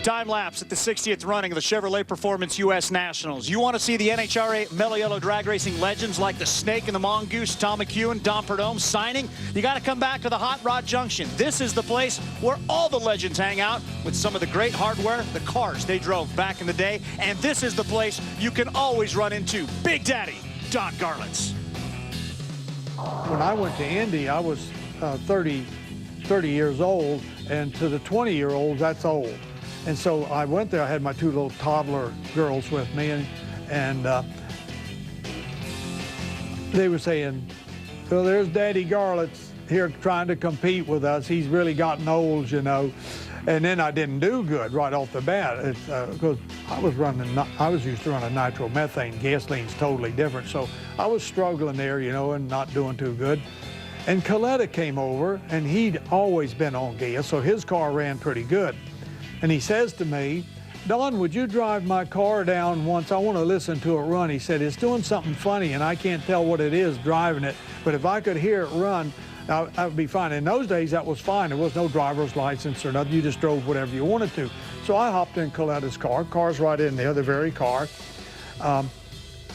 Time lapse at the 60th running of the Chevrolet Performance U.S. Nationals. You want to see the NHRA Mellow Yellow drag racing legends like the Snake and the Mongoose, Tom McEwen, Don Perdome signing? You got to come back to the Hot Rod Junction. This is the place where all the legends hang out with some of the great hardware, the cars they drove back in the day. And this is the place you can always run into Big Daddy Don Garlits. When I went to Indy, I was 30 years old, and to the 20-year-olds, that's old. And so I went there. I had my two little toddler girls with me, and they were saying, well, there's Daddy Garlits here trying to compete with us. He's really gotten old, you know. And then I didn't do good right off the bat because I was used to running nitromethane. Gasoline's totally different. So I was struggling there, you know, and not doing too good. And Coletta came over, and he'd always been on gas, so his car ran pretty good. And he says to me, Don, would you drive my car down once? I want to listen to it run. He said, it's doing something funny, and I can't tell what it is driving it, but if I could hear it run, I would be fine. In those days, that was fine. There was no driver's license or nothing. You just drove whatever you wanted to. So I hopped in Coletta's car. Car's right in there, the very car.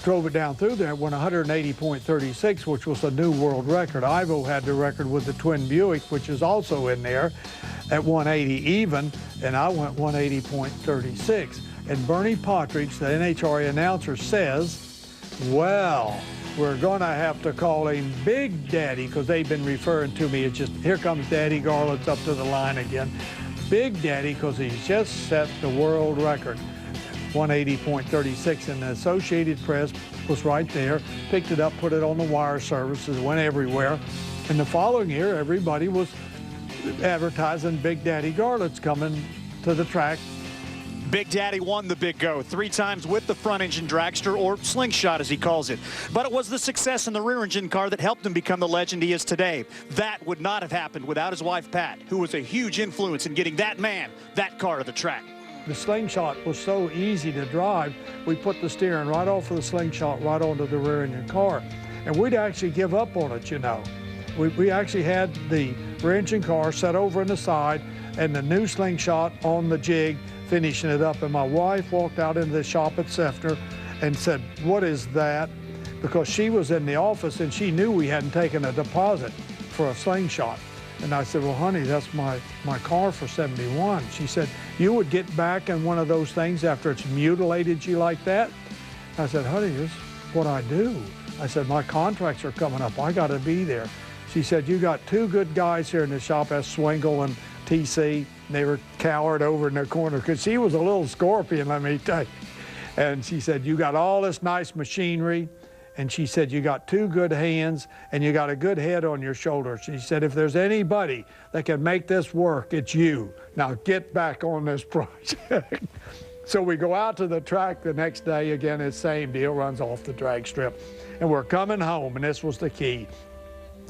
Drove it down through there, went 180.36, which was a new world record. Ivo had the record with the twin Buick, which is also in there at 180 even, and I went 180.36. And Bernie Partridge, the NHRA announcer, says, well, we're going to have to call him Big Daddy, because they've been referring to me as just, here comes Daddy Garlits up to the line again. Big Daddy, because he's just set the world record. 180.36, and the Associated Press was right there, picked it up, put it on the wire services, went everywhere. And the following year, everybody was advertising Big Daddy Garlits coming to the track. Big Daddy won the Big Go 3 times with the front engine dragster, or slingshot as he calls it. But it was the success in the rear engine car that helped him become the legend he is today. That would not have happened without his wife Pat, who was a huge influence in getting that man, that car to the track. The slingshot was so easy to drive, we put the steering right off of the slingshot right onto the rear engine car. And we'd actually give up on it, you know. We actually had the rear engine car set over in the side and the new slingshot on the jig, finishing it up. And my wife walked out into the shop at Sefner and said, what is that? Because she was in the office and she knew we hadn't taken a deposit for a slingshot. And I said, well, honey, that's my car for 71. She said, you would get back in one of those things after it's mutilated you like that? I said, honey, this is what I do. I said, my contracts are coming up. I got to be there. She said, you got 2 good guys here in the shop, that's Swingle and TC. They were cowered over in their corner because she was a little scorpion, let me tell you. And she said, you got all this nice machinery. And she said, you got 2 good hands and you got a good head on your shoulders. She said, if there's anybody that can make this work, it's you. Now get back on this project. So we go out to the track the next day. Again, it's same deal, runs off the drag strip. And we're coming home, and this was the key.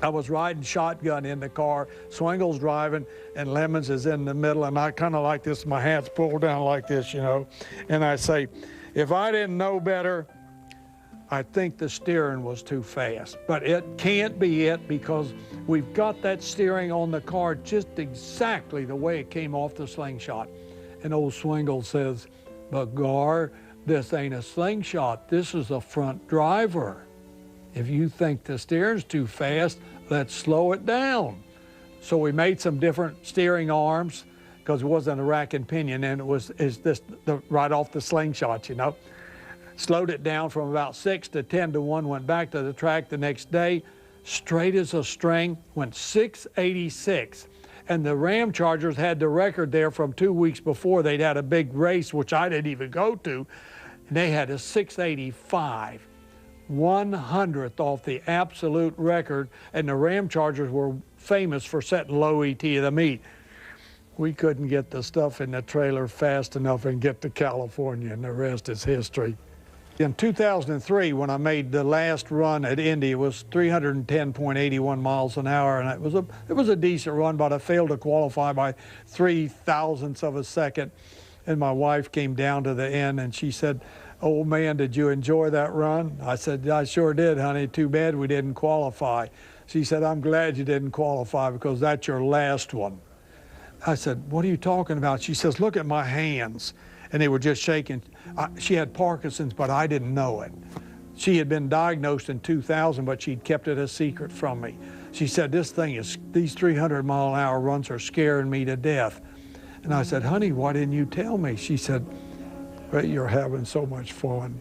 I was riding shotgun in the car, Swingle's driving, and Lemons is in the middle, and I kind of like this, my hands pulled down like this, you know. And I say, if I didn't know better, I think the steering was too fast, but it can't be it because we've got that steering on the car just exactly the way it came off the slingshot. And old Swingle says, but Gar, this ain't a slingshot, this is a front driver. If you think the steering's too fast, let's slow it down. So we made some different steering arms because it wasn't a rack and pinion, and it's this right off the slingshot, you know. Slowed it down from about 6 to 10 to 1, went back to the track the next day, straight as a string, went 686. And the Ram Chargers had the record there from 2 weeks before. They'd had a big race, which I didn't even go to, and they had a 685, 100th off the absolute record, and the Ram Chargers were famous for setting low ET of the meet. We couldn't get the stuff in the trailer fast enough and get to California, and the rest is history. In 2003, when I made the last run at Indy, it was 310.81 miles an hour, and it was a decent run, but I failed to qualify by 0.003 of a second. And my wife came down to the end, and she said, old man, did you enjoy that run? I said, I sure did, honey. Too bad we didn't qualify. She said, I'm glad you didn't qualify because that's your last one. I said, what are you talking about? She says, look at my hands. And they were just shaking. She had Parkinson's, but I didn't know it. She had been diagnosed in 2000, but she'd kept it a secret from me. She said, these 300-mile-an-hour runs are scaring me to death. And I said, honey, why didn't you tell me? She said, well, you're having so much fun.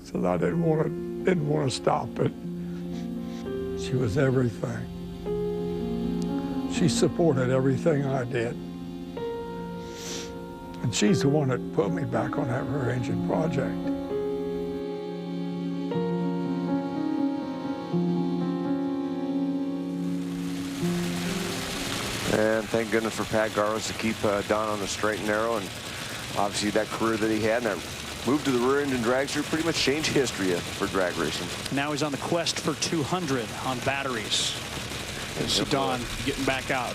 So I didn't want to stop it. She was everything. She supported everything I did. And she's the one that put me back on that rear engine project. And thank goodness for Pat Garlits to keep Don on the straight and narrow. And obviously that career that he had and that move to the rear engine dragster pretty much changed history for drag racing. Now he's on the quest for 200 on batteries. And see Don getting back out.